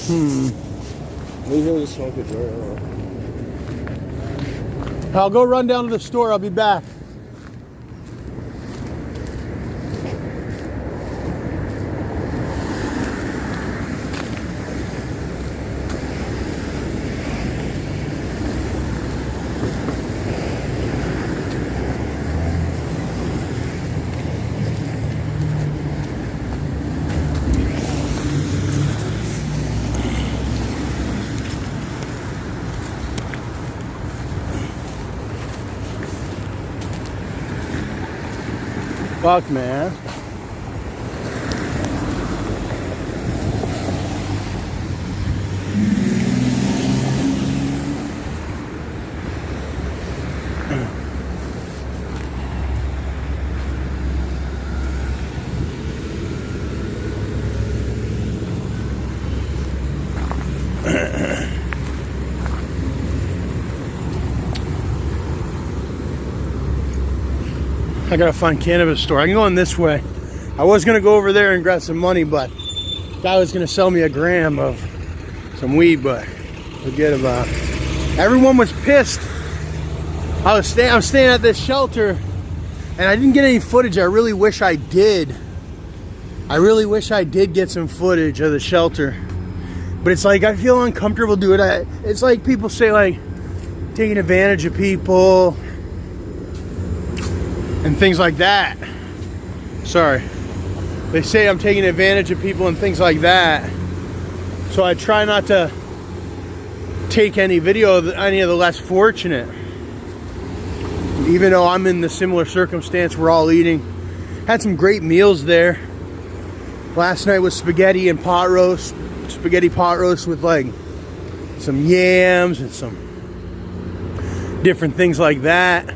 Maybe he'll just smoke a joint. I'll go run down to the store. I'll be back. Fuck, man. I gotta find cannabis store. I can go in this way. I was gonna go over there and grab some money, but guy was gonna sell me a gram of some weed, but forget about it. Everyone was pissed. I'm staying at this shelter and I didn't get any footage. I really wish I did. I really wish I did get some footage of the shelter. But it's like, I feel uncomfortable doing it. It's like people say, like, taking advantage of people and things like that. Sorry. They say I'm taking advantage of people and things like that. So I try not to take any video of any of the less fortunate. Even though I'm in the similar circumstance, we're all eating. Had some great meals there. Last night was spaghetti and pot roast. Spaghetti pot roast with like some yams and some different things like that.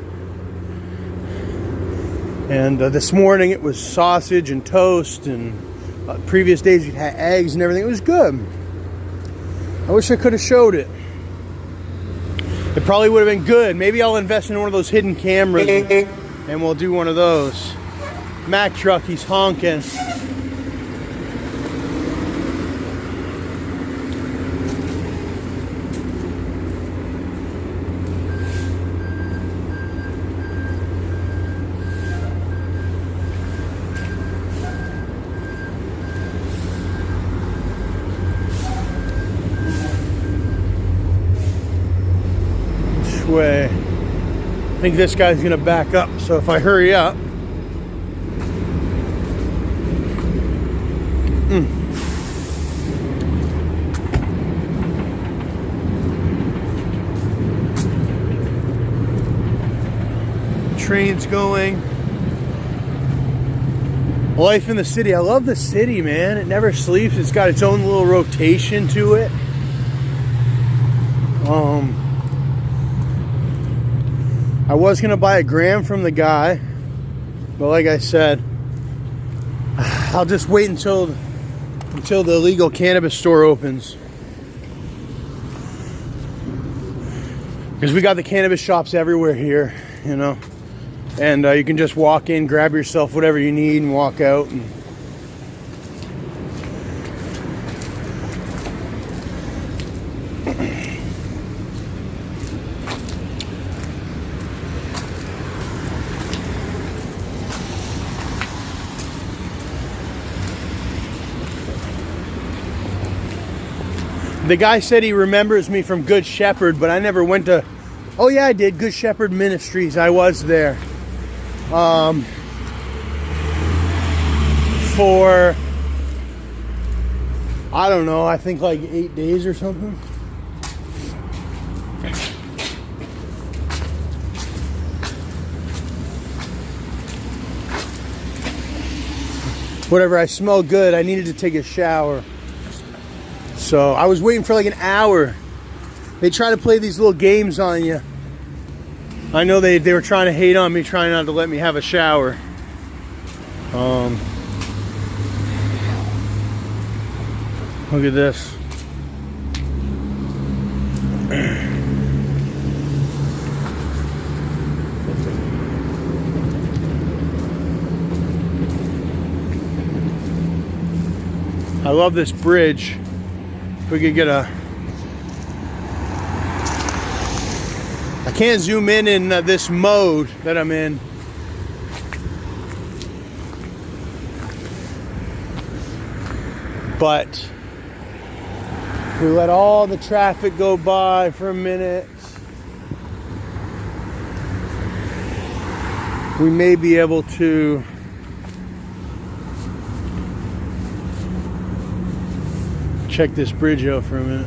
And this morning it was sausage and toast, and previous days we'd had eggs and everything. It was good. I wish I could have showed it. It probably would have been good. Maybe I'll invest in one of those hidden cameras and we'll do one of those. Mack truck, he's honking. Way. I think this guy's gonna back up, so if I hurry up. Train's going. Life in the city. I love the city, man. It never sleeps. It's got its own little rotation to it. I was gonna buy a gram from the guy, but like I said, I'll just wait until the legal cannabis store opens. Because we got the cannabis shops everywhere here, you know, and you can just walk in, grab yourself whatever you need, and walk out. And the guy said he remembers me from Good Shepherd, but I never went to... Oh yeah, I did. Good Shepherd Ministries. I was there. For... I don't know. I think like 8 days or something. Whatever. I smell good. I needed to take a shower. So I was waiting for like an hour. They try to play these little games on you. I know they were trying to hate on me, trying not to let me have a shower. Look at this. I love this bridge. we could get a... I can't zoom in this mode that I'm in. But we let all the traffic go by for a minute. We may be able to check this bridge out for a minute.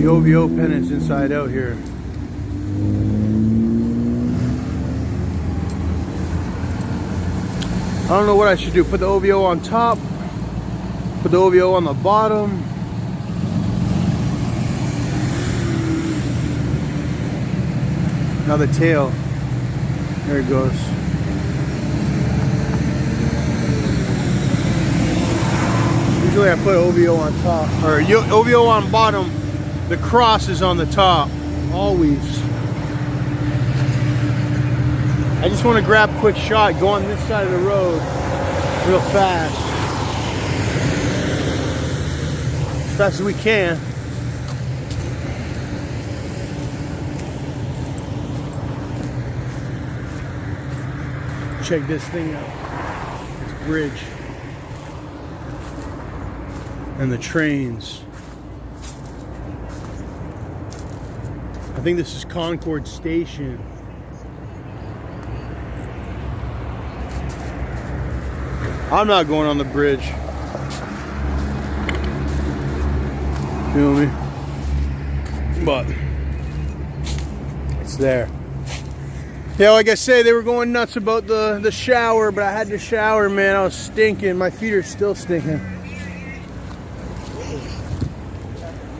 OVO pennants inside out here. I don't know what I should do. Put the OVO on top, put the OVO on the bottom. Now the tail. There it goes. Usually I put OVO on top, or OVO on bottom. The cross is on the top, always. I just want to grab a quick shot, go on this side of the road real fast. As fast as we can. Check this thing out. This bridge. And the trains. I think this is Concord Station. I'm not going on the bridge. Feel me? But it's there. Yeah, like I say, they were going nuts about the shower, but I had to shower, man. I was stinking. My feet are still stinking.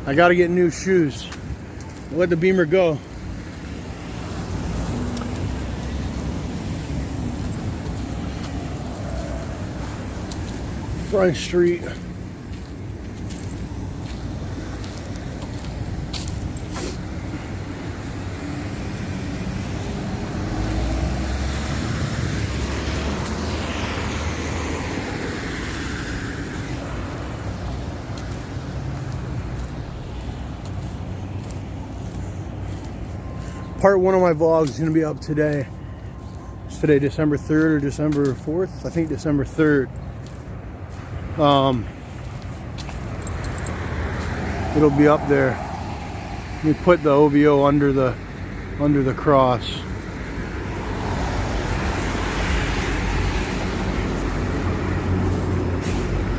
I gotta get new shoes. Let the Beamer go. Front Street. Part 1 of my vlog is going to be up today. It's today December 3rd or December 4th? I think December 3rd. It'll be up there. We put the OVO under the cross.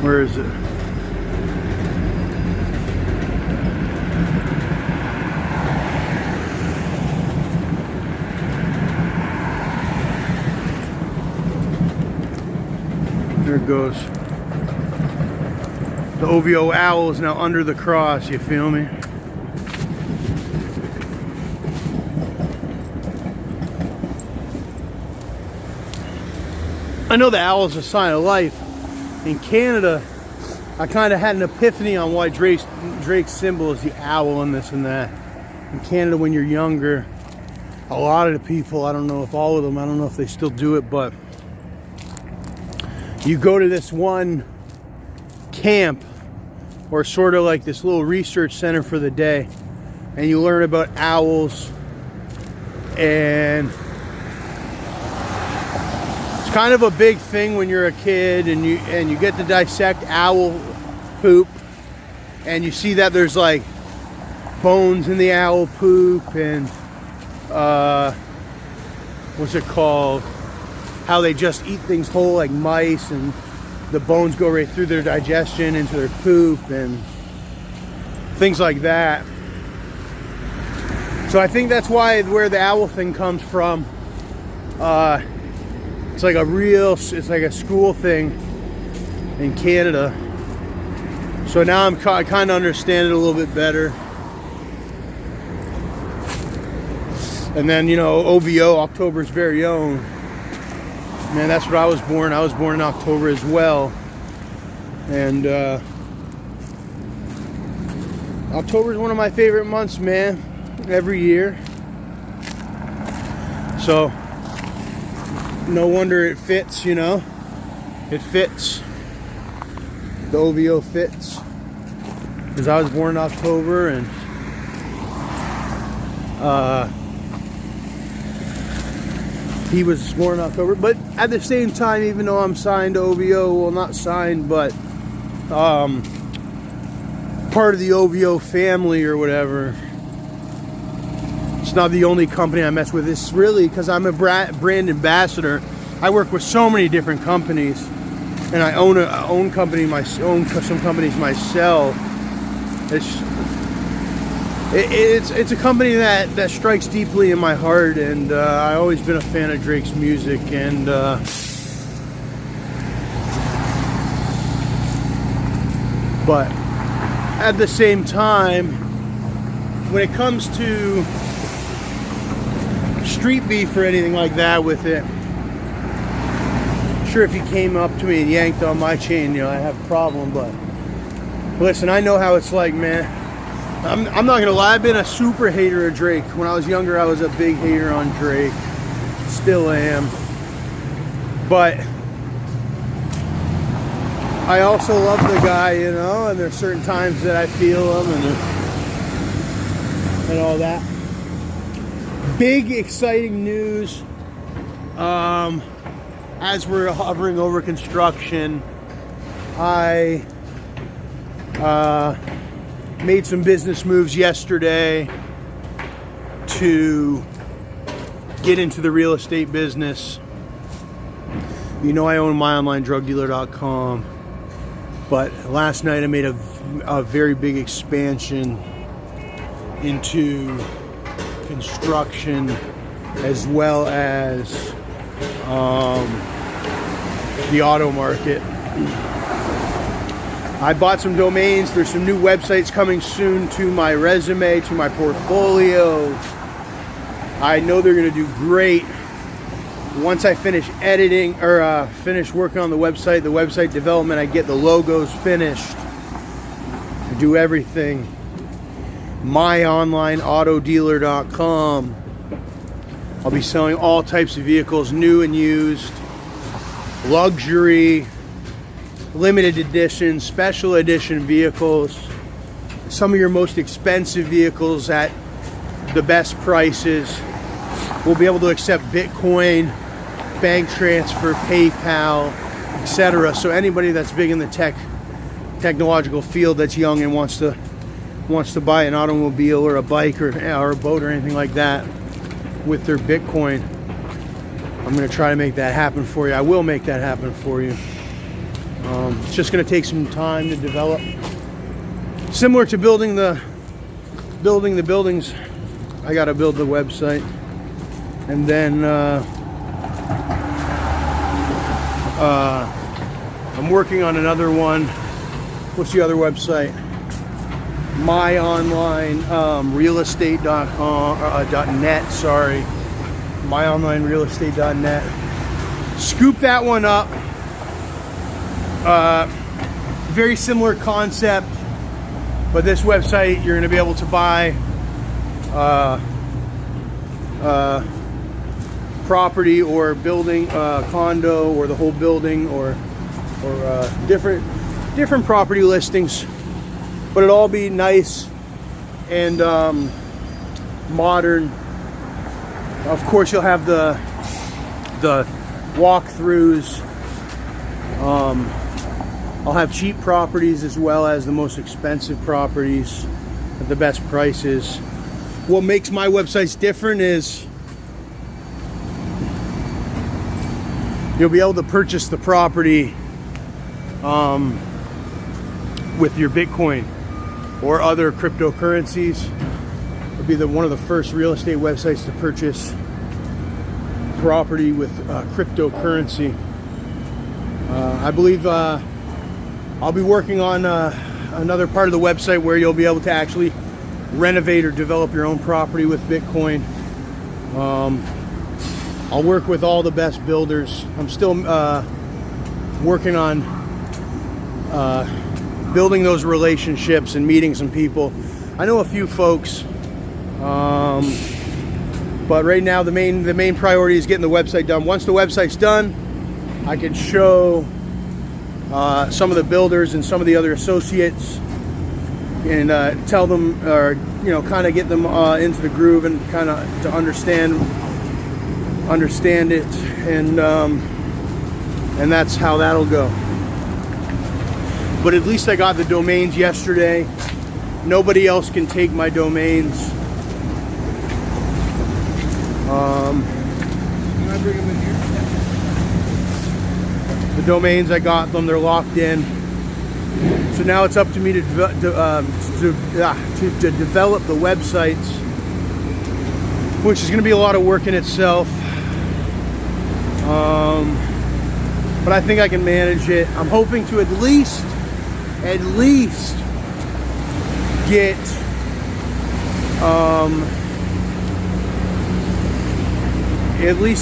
Where is it? There it goes. The OVO owl is now under the cross, you feel me? I know the owl is a sign of life. In Canada, I kind of had an epiphany on why Drake's symbol is the owl and this and that. In Canada, when you're younger, a lot of the people, I don't know if all of them, I don't know if they still do it, but you go to this one camp, or sort of like this little research center for the day, and you learn about owls, and it's kind of a big thing when you're a kid, and you get to dissect owl poop, and you see that there's like bones in the owl poop, and what's it called? How they just eat things whole like mice, and the bones go right through their digestion into their poop and things like that. So I think that's where the owl thing comes from. It's like a school thing in Canada. So now I kind of understand it a little bit better. And then, you know, OVO, October's very own. Man, that's what I was born. I was born in October as well. And October is one of my favorite months, man, every year. So no wonder it fits, you know. It fits. The OVO fits. Because I was born in October, and he was born in October. But at the same time, even though I'm signed to OVO, well, not signed, but part of the OVO family or whatever, it's not the only company I mess with. It's really because I'm a brand ambassador. I work with so many different companies, and I own some companies myself. It's a company that strikes deeply in my heart, and I've always been a fan of Drake's music, and but at the same time, when it comes to street beef or anything like that with it, sure, if you came up to me and yanked on my chain, you know, I have a problem. But listen, I know how it's like, man. I'm not gonna lie, I've been a super hater of Drake. When I was younger, I was a big hater on Drake. Still am. But I also love the guy, you know, and there's certain times that I feel him and all that. Big exciting news. As we're hovering over construction, I made some business moves yesterday to get into the real estate business. You know, I own MyOnline but last night I made a very big expansion into construction, as well as the auto market. I bought some domains. There's some new websites coming soon to my resume, to my portfolio. I know they're going to do great. Once I finish editing or finish working on the website development, I get the logos finished, I do everything. MyOnlineAutoDealer.com. I'll be selling all types of vehicles, new and used, luxury, limited edition, special edition vehicles, some of your most expensive vehicles at the best prices. We'll be able to accept Bitcoin, bank transfer, PayPal, etc. So anybody that's big in the technological field, that's young and wants to buy an automobile or a bike or a boat or anything like that with their Bitcoin, I'm going to try to make that happen for you. I will make that happen for you. It's just going to take some time to develop. Similar to building the buildings, I got to build the website, and then I'm working on another one. What's the other website? MyOnline realestate.com.net. Sorry, MyOnlineRealestate.net. Scoop that one up. Very similar concept, but this website you're going to be able to buy property or building, condo, or the whole building, or different property listings. But it'll all be nice and modern. Of course, you'll have the walkthroughs. I'll have cheap properties as well as the most expensive properties at the best prices. What makes my websites different is you'll be able to purchase the property with your Bitcoin or other cryptocurrencies. It'll be one of the first real estate websites to purchase property with cryptocurrency. I believe I'll be working on another part of the website where you'll be able to actually renovate or develop your own property with Bitcoin. I'll work with all the best builders. I'm still working on building those relationships and meeting some people. I know a few folks, but right now the main priority is getting the website done. Once the website's done, I can show some of the builders and some of the other associates and tell them, or kind of get them into the groove and kind of to understand it, and that's how that'll go. But at least I got the domains yesterday. Nobody else can take my domains. Can I bring them in here? The domains, I got them. They're locked in. So now it's up to me to develop the websites, which is going to be a lot of work in itself. But I think I can manage it. I'm hoping to at least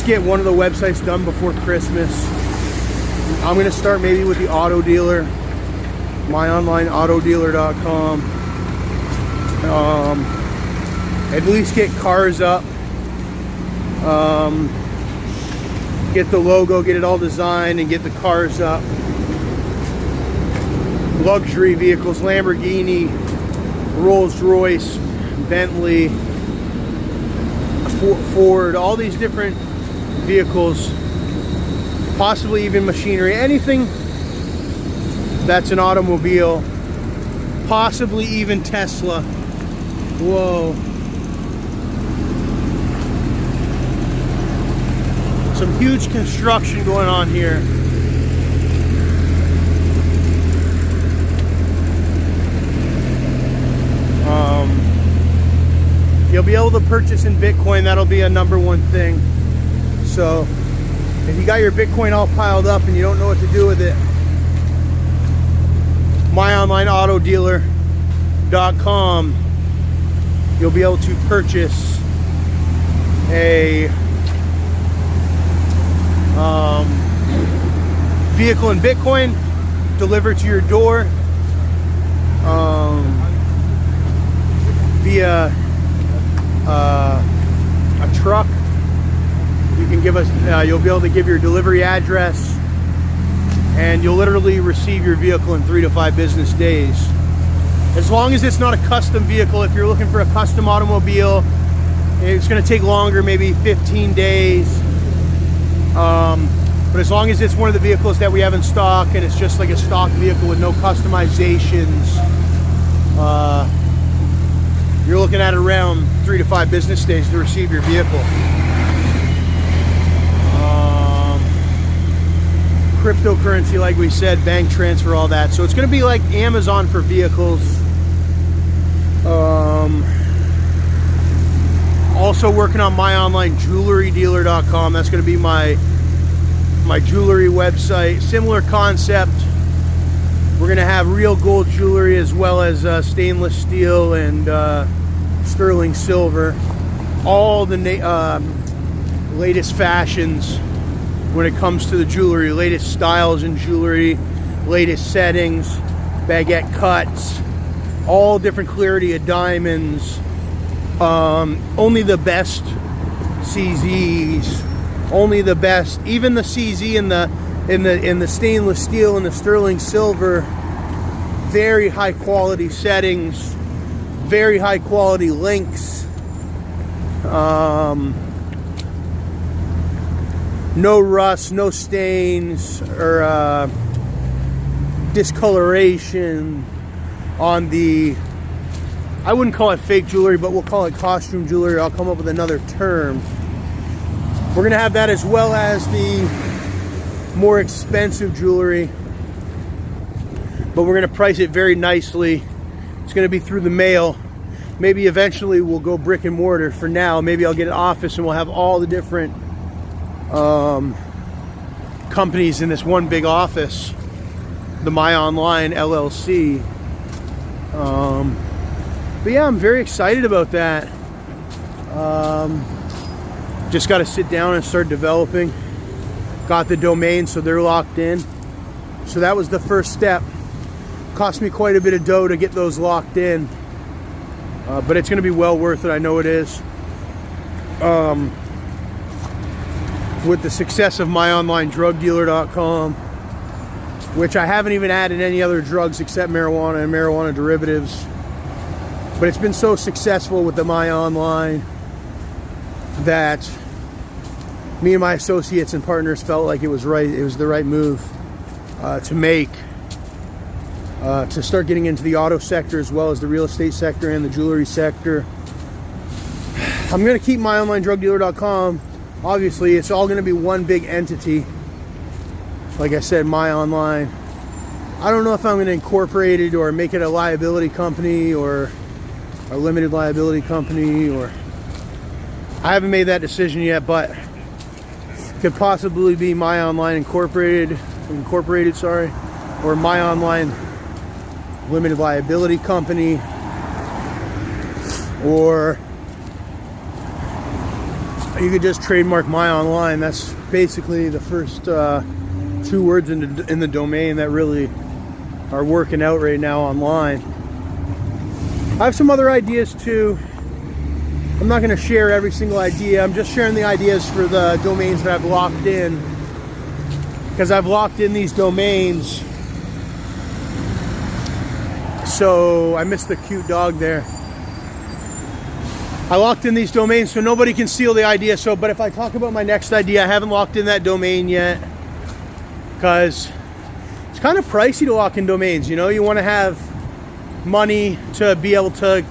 get one of the websites done before Christmas. I'm going to start maybe with the auto dealer, MyOnlineAutoDealer.com. At least get cars up. Get the logo, get it all designed, and get the cars up. Luxury vehicles, Lamborghini, Rolls-Royce, Bentley, Ford, all these different vehicles, possibly even machinery, anything that's an automobile, possibly even Tesla. Whoa. Some huge construction going on here. You'll be able to purchase in Bitcoin. That'll be a #1 thing. So if you got your Bitcoin all piled up and you don't know what to do with it, MyOnlineAutoDealer.com, you'll be able to purchase a vehicle in Bitcoin, delivered to your door via a truck. You can give us, you'll be able to give your delivery address, and you'll literally receive your vehicle in 3 to 5 business days. As long as it's not a custom vehicle. If you're looking for a custom automobile, it's going to take longer, maybe 15 days. But as long as it's one of the vehicles that we have in stock and it's just like a stock vehicle with no customizations, you're looking at around 3 to 5 business days to receive your vehicle. Cryptocurrency, like we said, bank transfer, all that. So it's going to be like Amazon for vehicles. Also working on MyOnlineJewelryDealer.com. That's going to be my jewelry website. Similar concept. We're going to have real gold jewelry as well as stainless steel and sterling silver. All the latest fashions when it comes to the jewelry, latest styles in jewelry, latest settings, baguette cuts, all different clarity of diamonds, only the best CZs, only the best, even the CZ in the stainless steel and the sterling silver, very high quality settings, very high quality links, no rust, no stains or discoloration on the, I wouldn't call it fake jewelry, but we'll call it costume jewelry. I'll come up with another term. We're gonna have that, as well as the more expensive jewelry, but we're going to price it very nicely. It's going to be through the mail. Maybe eventually we'll go brick and mortar. For now, maybe I'll get an office and we'll have all the different companies in this one big office, the MyOnline LLC. But yeah, I'm very excited about that. Just got to sit down and start developing. Got the domain, so they're locked in. So that was the first step. Cost me quite a bit of dough to get those locked in, but it's going to be well worth it. I know it is. With the success of MyOnlineDrugDealer.com, which I haven't even added any other drugs except marijuana and marijuana derivatives, but it's been so successful with the MyOnline that me and my associates and partners felt like it was right. It was the right move to make, to start getting into the auto sector as well as the real estate sector and the jewelry sector. I'm going to keep MyOnlineDrugDealer.com. Obviously, it's all going to be one big entity. Like I said, MyOnline. I don't know if I'm going to incorporate it or make it a liability company or a limited liability company, or I haven't made that decision yet, but could possibly be MyOnline Incorporated, or MyOnline Limited Liability Company, or you could just trademark MyOnline. That's basically the first 2 words in the domain that really are working out right now online. I have some other ideas too. I'm not going to share every single idea. I'm just sharing the ideas for the domains that I've locked in, because I've locked in these domains. So I missed the cute dog there. I locked in these domains so nobody can steal the idea. So, but if I talk about my next idea, I haven't locked in that domain yet, because it's kind of pricey to lock in domains. You know, you want to have money to be able to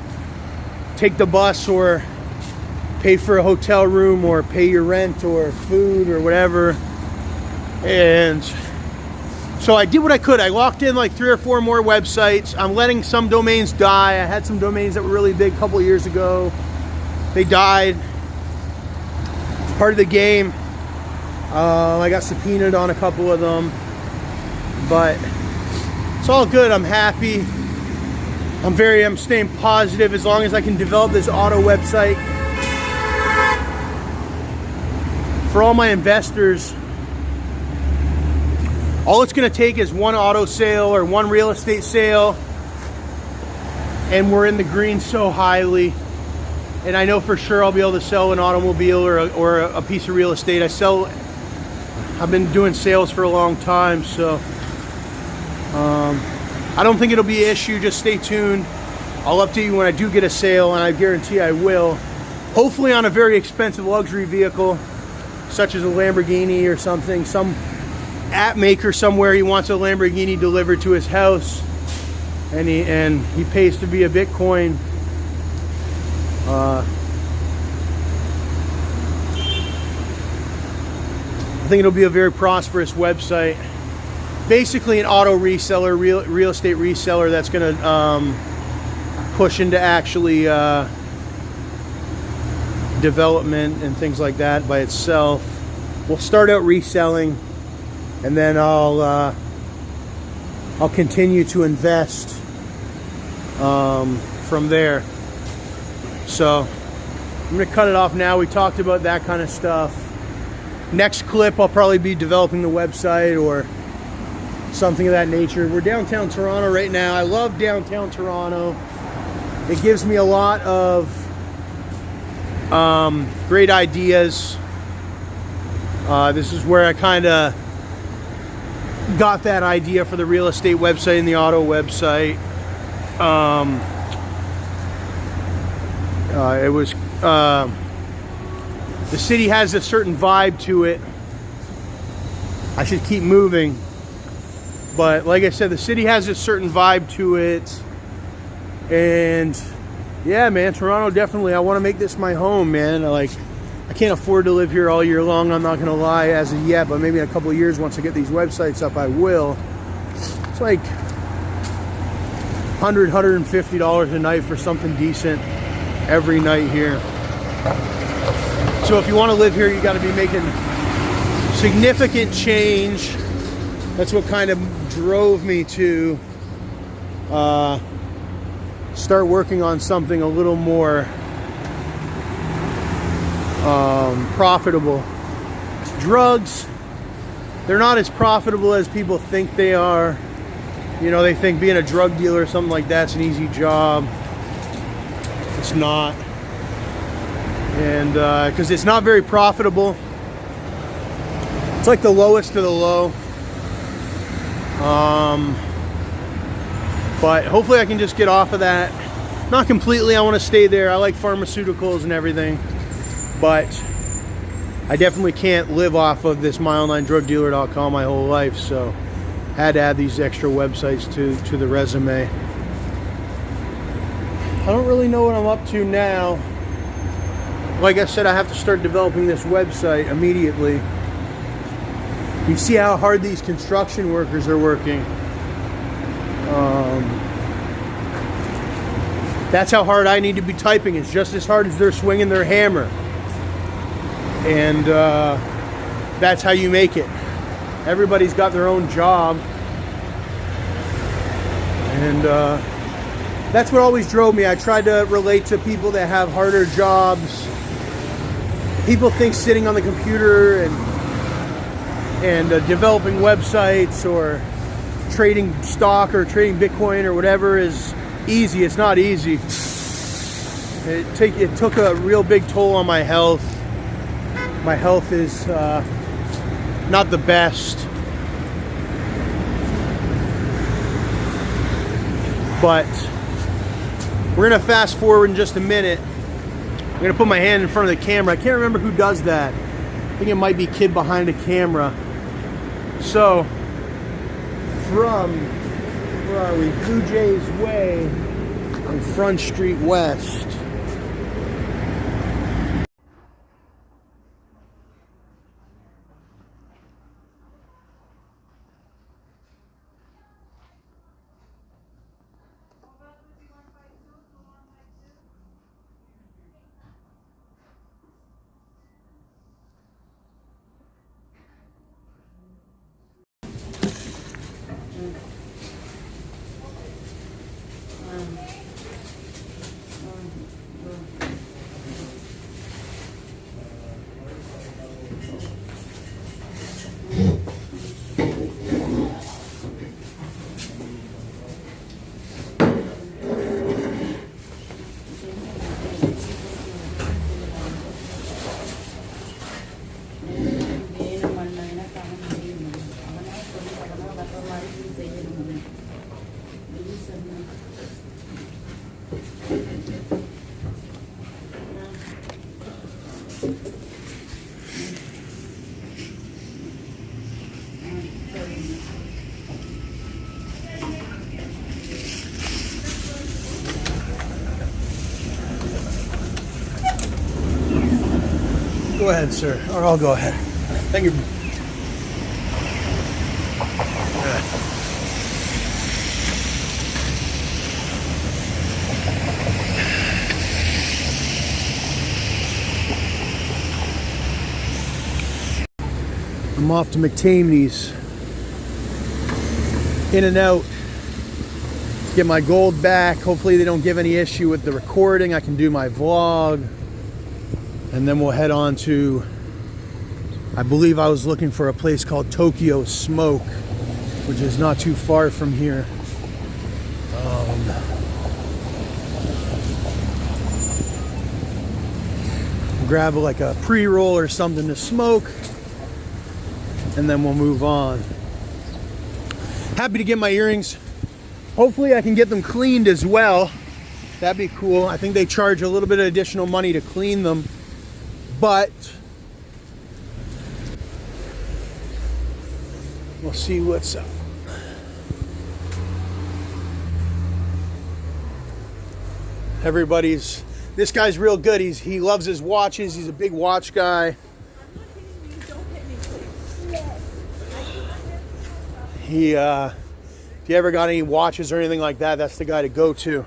take the bus or pay for a hotel room or pay your rent or food or whatever. And so I did what I could. I locked in like 3 or 4 more websites. I'm letting some domains die. I had some domains that were really big a couple of years ago. They died. It's part of the game. I got subpoenaed on a couple of them, but it's all good. I'm happy. I'm staying positive as long as I can develop this auto website. For all my investors, all it's going to take is one auto sale or one real estate sale, and we're in the green so highly. And I know for sure I'll be able to sell an automobile or a piece of real estate. I've been doing sales for a long time, so I don't think it'll be an issue. Just stay tuned. I'll update you when I do get a sale, and I guarantee I will. Hopefully on a very expensive luxury vehicle, such as a Lamborghini or something. Some app maker somewhere, he wants a Lamborghini delivered to his house, and he pays to be a Bitcoin. I think it'll be a very prosperous website. Basically an auto reseller, real estate reseller that's going to push into actually development and things like that by itself. We'll start out reselling, and then I'll continue to invest from there. So I'm going to cut it off now. We talked about that kind of stuff. Next clip, I'll probably be developing the website or something of that nature. We're downtown Toronto right now. I love downtown Toronto. It gives me a lot of great ideas. This is where I kind of got that idea for the real estate website and the auto website. It was the city has a certain vibe to it. I should keep moving, but like I said, the city has a certain vibe to it. And yeah, man, Toronto, definitely. I want to make this my home, man. I can't afford to live here all year long, I'm not gonna lie, as of yet, but maybe in a couple of years once I get these websites up, I will. It's like $100, $150 a night for something decent every night here. So if you want to live here, you got to be making significant change. That's what kind of drove me to start working on something a little more profitable. Drugs, they're not as profitable as people think they are. You know, they think being a drug dealer or something like that's an easy job. It's not. And because it's not very profitable. It's like the lowest of the low. But hopefully I can just get off of that. Not completely, I want to stay there. I like pharmaceuticals and everything. But I definitely can't live off of this MyOnlineDrugDealer.com my whole life. So I had to add these extra websites to the resume. I don't really know what I'm up to now. Like I said, I have to start developing this website immediately. You see how hard these construction workers are working. That's how hard I need to be typing. It's just as hard as they're swinging their hammer. And that's how you make it. Everybody's got their own job. And that's what always drove me. I tried to relate to people that have harder jobs. People think sitting on the computer and developing websites or trading stock or trading Bitcoin or whatever is easy. It's not easy. It took a real big toll on my health. My health is not the best. But we're gonna fast forward in just a minute. I'm gonna put my hand in front of the camera. I can't remember who does that. I think it might be Kid Behind a Camera. So, from, where are we? Blue Jays Way on Front Street West. Go ahead, sir, or I'll go ahead. Thank you. I'm off to Mctamneys. In and out. Get my gold back. Hopefully they don't give any issue with the recording. I can do my vlog. And then we'll head on to, I believe I was looking for a place called Tokyo Smoke, which is not too far from here. Grab like a pre-roll or something to smoke, and then we'll move on. Happy to get my earrings. Hopefully I can get them cleaned as well. That'd be cool. I think they charge a little bit of additional money to clean them. But we'll see what's up. Everybody's This guy's real good. He loves his watches. He's a big watch guy. He, if you ever got any watches or anything like that, that's the guy to go to.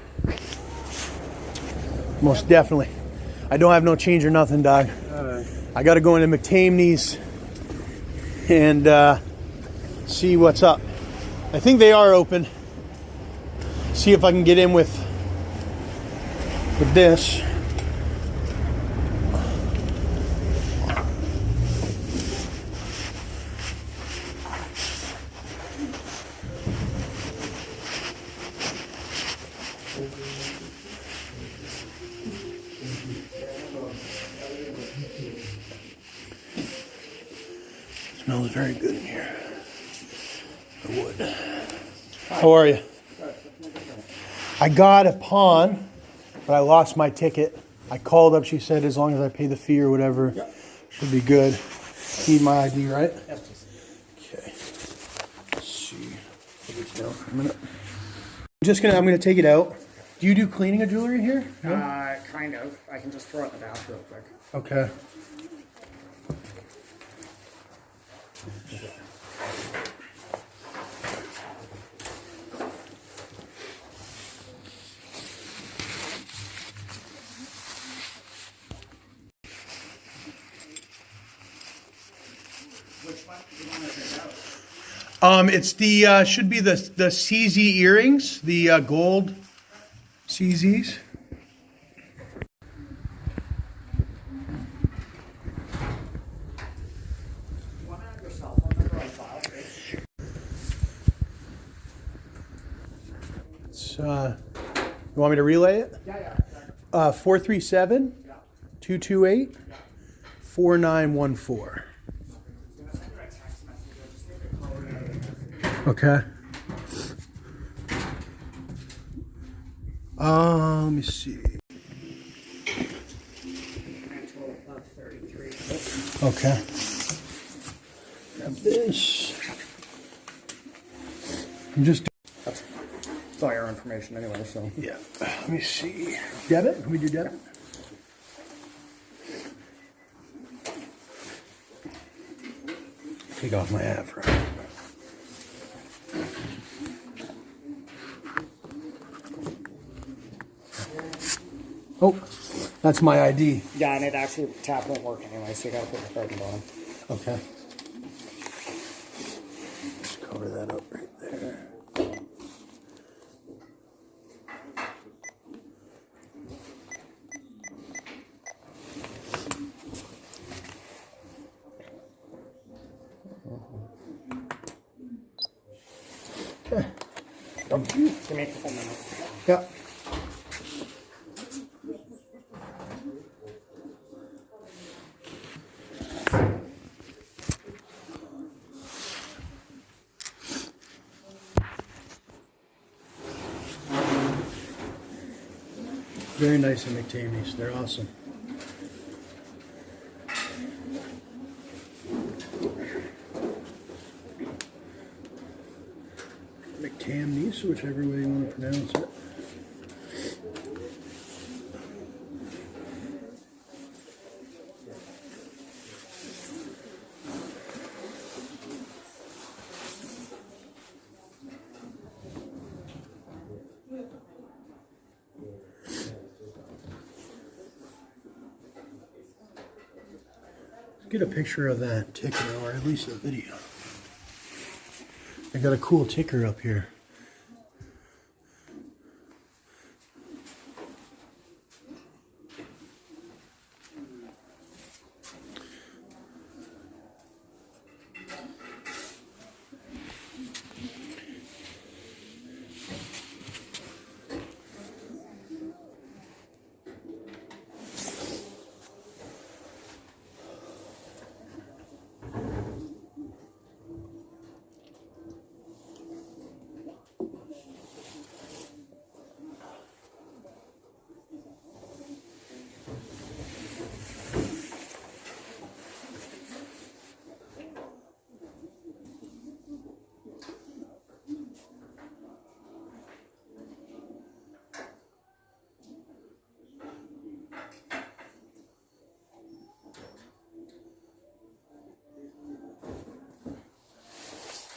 Most definitely. I don't have no change or nothing, dog. I got to go into Mctamneys and see what's up. I think they are open. See if I can get in with this. Smells very good in here. The wood. How are you? I got a pawn, but I lost my ticket. I called up. She said as long as I pay the fee or whatever, should be good. Need my ID, right? Yes. Okay. Let's see. Put this down for a minute. I'm gonna take it out. Do you do cleaning of jewelry here? No? Kind of. I can just throw it in the bath real quick. Okay. Which one do you want to take out? It's the should be the CZ earrings, the gold CZs. Want to have your cell phone number on file, please? It's, you want me to relay it? Yeah. 437 228 4914. Okay. Let me see. Okay. Grab this. I'm just. That's all your information anyway, so. Yeah. Let me see. Debit? Can we do debit? Take off my afro. Oh, that's my ID. Yeah, and it actually, tap won't work anyway, so you gotta put the card in the bottom. Okay. Just cover that up right there. Okay. Thank you. Give me a couple minutes. Yeah. Very nice in Mctamneys. They're awesome. Mctamneys, whichever way you want to pronounce it. Get a picture of that ticker, or at least a video. I got a cool ticker up here.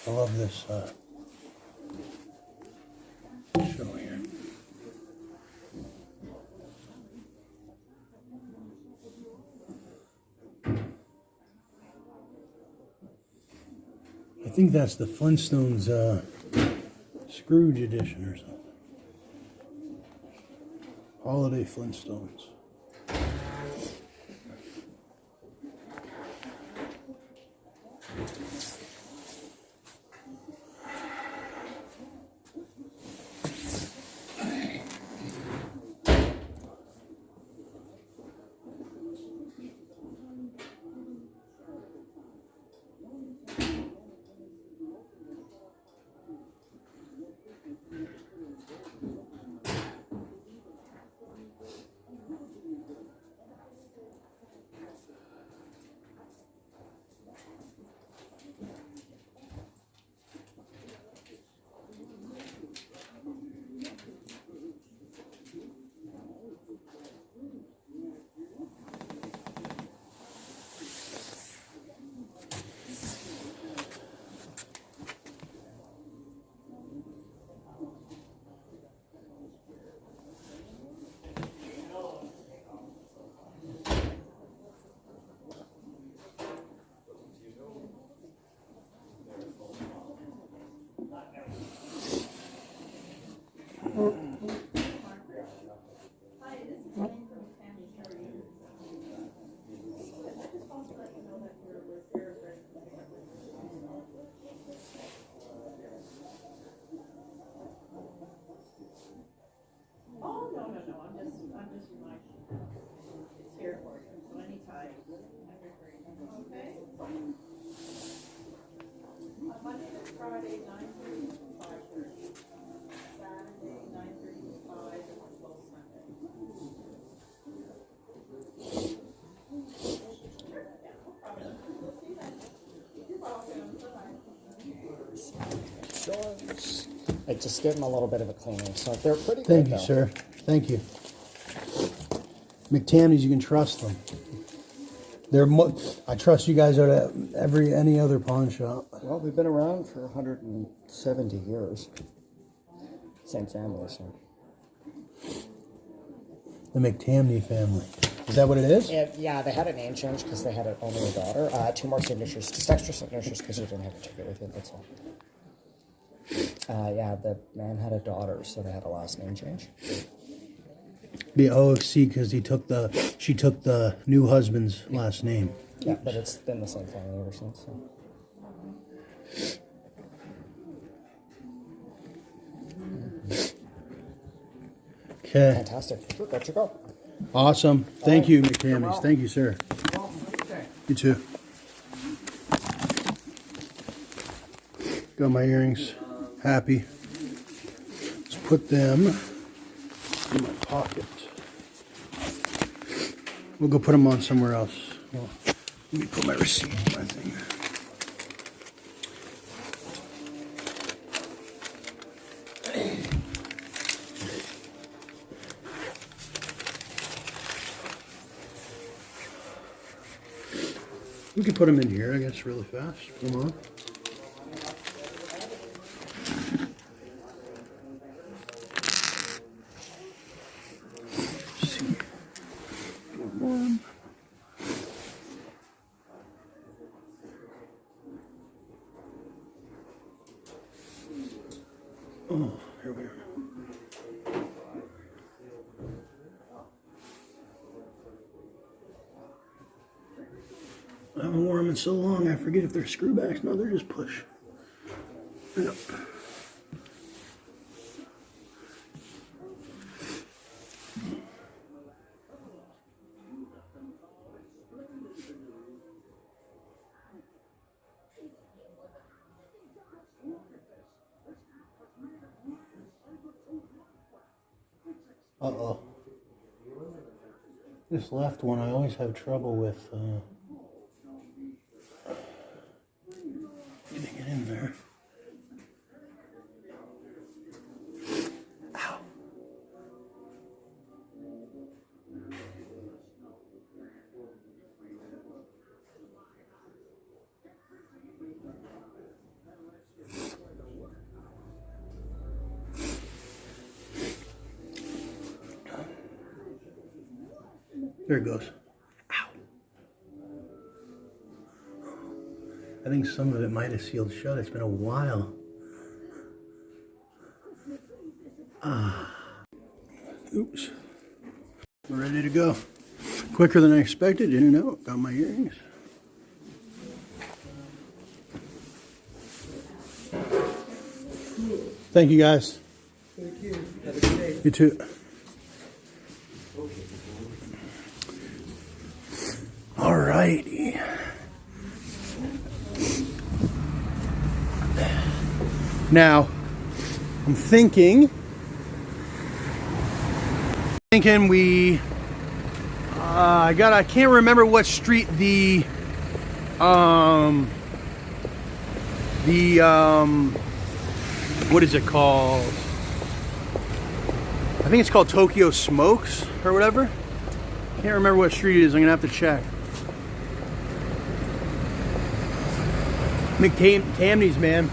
I love this show here. I think that's the Flintstones Scrooge edition or something. Holiday Flintstones. I just give them a little bit of a cleaning, so they're pretty good. Thank you, sir. Thank you. Mctamneys, you can trust them. I trust you guys out of any other pawn shop. Well, we've been around for 170 years. Same family, so. The Mctamney family. Is that what it is? Yeah, they had a name change because they had only a daughter. 2 more signatures, just extra signatures because you didn't have a ticket with it, that's all. Yeah, the man had a daughter, so they had a last name change. The OFC because she took the new husband's last name. Yeah, but it's been the same family ever since. So. Okay. Fantastic. Sure, let you go. Awesome. Thank you, Mctamneys. Thank you, sir. You too. Got my earrings. Happy. Let's put them in my pocket. We'll go put them on somewhere else. Well, let me put my receipt in my thing. We can put them in here, I guess, really fast. Put them on. Oh, here we are. I haven't worn them in so long, I forget if they're screwbacks. No, they're just push. Yep. Uh-oh. This left one I always have trouble with getting it in there. Ow. There it goes. Ow. I think some of it might have sealed shut. It's been a while. Oops. We're ready to go. Quicker than I expected. In and out. Got my earrings. Thank you, guys. Thank you. Have a good day. You too. All righty. Now, I'm thinking we, I can't remember what street what is it called? I think it's called Tokyo Smokes or whatever. Can't remember what street it is. I'm gonna have to check. Mctamneys, man.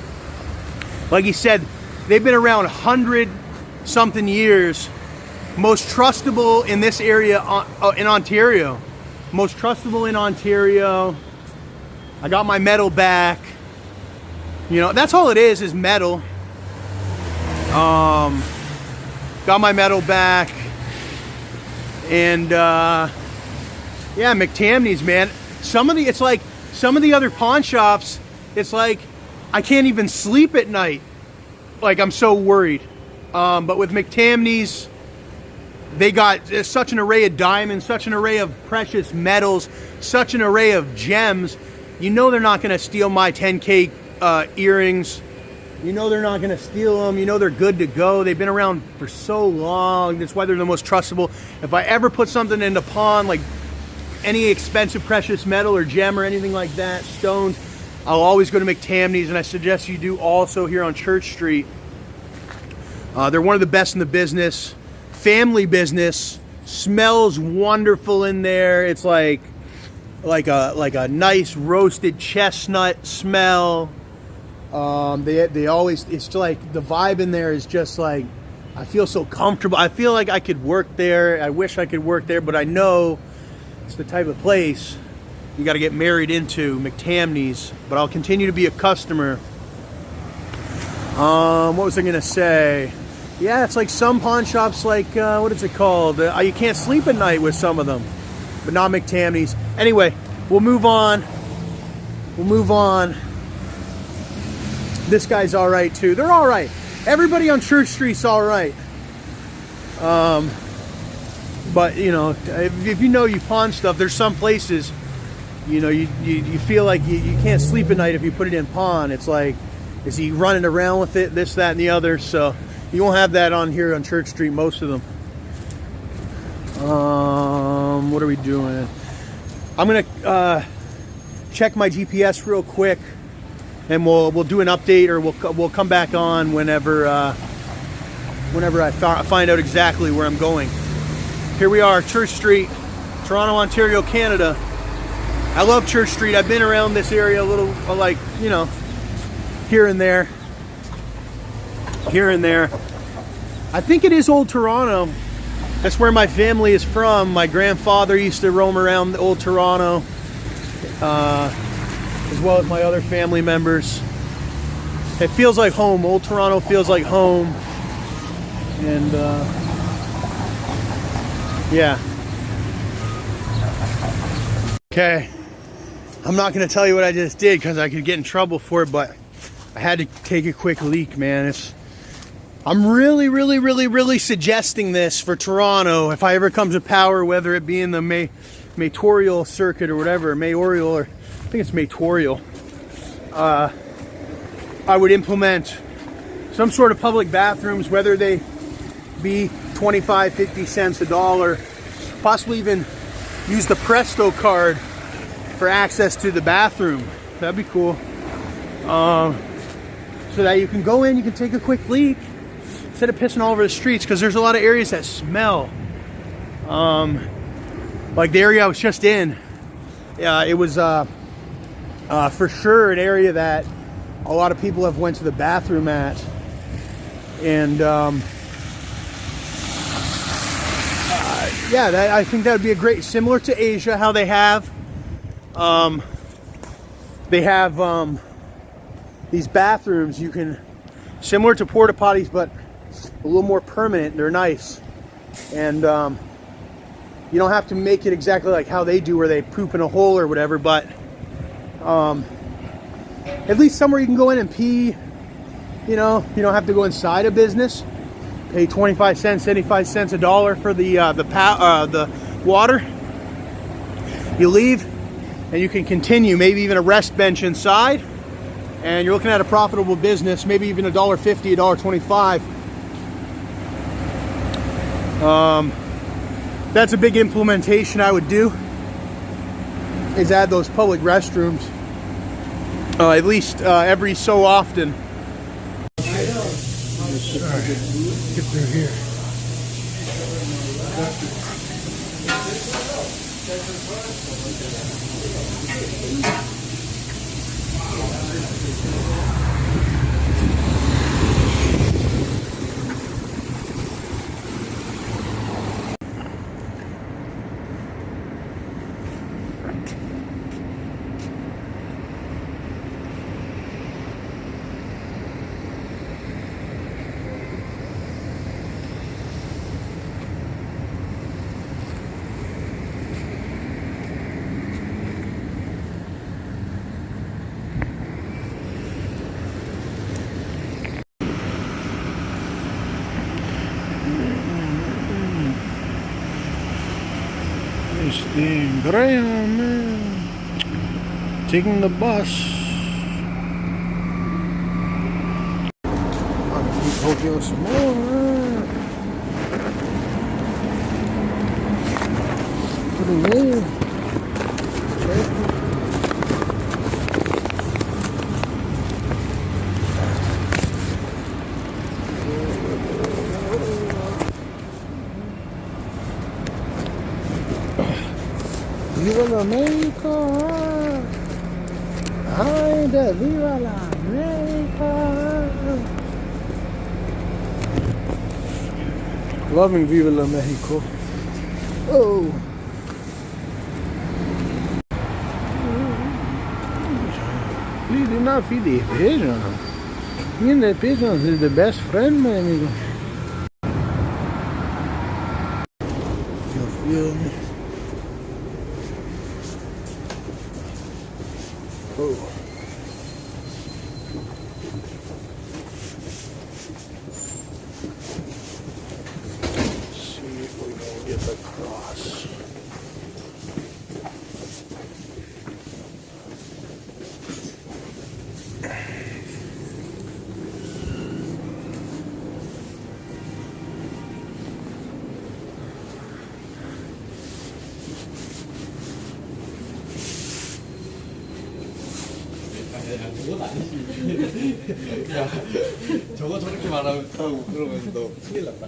Like he said, they've been around 100-something years. Most trustable in this area in Ontario. Most trustable in Ontario. I got my metal back. You know, that's all it is metal. Got my metal back. And yeah, Mctamneys, man. It's like some of the other pawn shops, it's like I can't even sleep at night. Like, I'm so worried. But with Mctamneys, they got such an array of diamonds, such an array of precious metals, such an array of gems. You know they're not going to steal my 10K earrings. You know they're not going to steal them. You know they're good to go. They've been around for so long. That's why they're the most trustable. If I ever put something into pawn, like any expensive precious metal or gem or anything like that, stones, I'll always go to Mctamneys, and I suggest you do also here on Church Street. They're one of the best in the business. Family business. Smells wonderful in there. It's like a nice roasted chestnut smell. They always, it's like the vibe in there is just like, I feel so comfortable. I feel like I could work there. I wish I could work there, but I know it's the type of place you got to get married into, Mctamneys. But I'll continue to be a customer. What was I gonna say? Yeah, it's like some pawn shops, like what is it called? You can't sleep at night with some of them, but not Mctamneys. Anyway, we'll move on. This guy's all right too. They're all right. Everybody on Church Street's all right. But you know, if you know you pawn stuff, there's some places, you know, you feel like you can't sleep at night if you put it in pawn. It's like, is he running around with it, this, that, and the other? So you won't have that on here on Church Street, most of them. What are we doing? I'm gonna check my GPS real quick, and we'll do an update, or we'll come back on whenever I find out exactly where I'm going. Here we are, Church Street, Toronto, Ontario, Canada. I love Church Street. I've been around this area a little, like, you know, here and there. I think it is Old Toronto. That's where my family is from. My grandfather used to roam around Old Toronto, as well as my other family members. It feels like home. Old Toronto feels like home. And yeah. Okay. I'm not going to tell you what I just did because I could get in trouble for it, but I had to take a quick leak, man. I'm really suggesting this for Toronto if I ever come to power, whether it be in the mayoral circuit or whatever, mayoral, or I think it's mayoral. I would implement some sort of public bathrooms, whether they be 25, 50 cents, $1, possibly even use the Presto card for access to the bathroom. That'd be cool. So that you can go in, you can take a quick leak instead of pissing all over the streets, because there's a lot of areas that smell. Like the area I was just in, it was for sure an area that a lot of people have went to the bathroom at, and yeah, I think that would be a great, similar to Asia, how they have these bathrooms. You can, similar to porta potties, but a little more permanent. They're nice, and you don't have to make it exactly like how they do, where they poop in a hole or whatever. But at least somewhere you can go in and pee. You know, you don't have to go inside a business. Pay 25 cents, 75 cents, $1 for the water. You leave, and you can continue. Maybe even a rest bench inside, and you're looking at a profitable business. Maybe even $1.50, $1.25. That's a big implementation I would do. Is add those public restrooms, at least every so often. Alright, get through here. It's the Greyhound, man. Taking the bus. I'm gonna keep poking some more, man. Put it in. Viva la América! Ay, de viva la América! Loving Viva la Mexico. Oh! Please do not feed the pigeon. Me and the pigeons is the best friend, my amigo. You feel me? Oh. Let's see if we can get the cross. 그건 아니지. 야, 저거 저렇게 말하고 그러면 너 큰일 났다.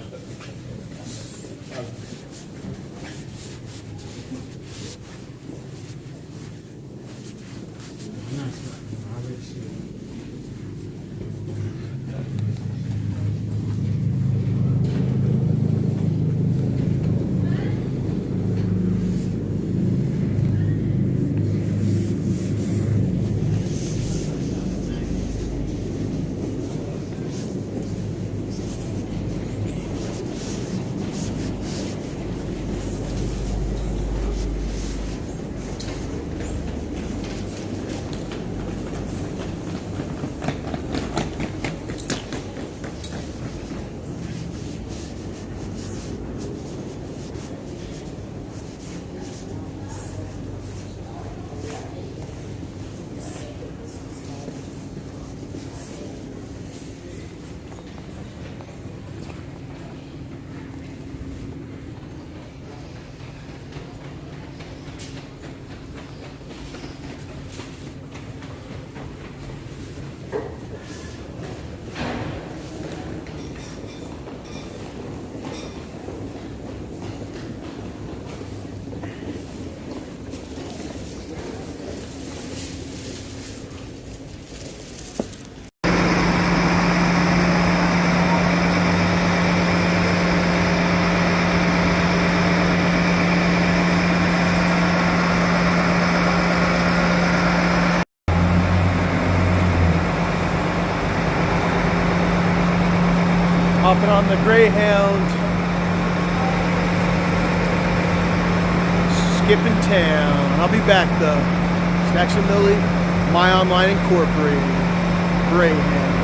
Jumping on the Greyhound. Skipping town. I'll be back though. Stacks and Millie, MyOnline Incorporated. Greyhound.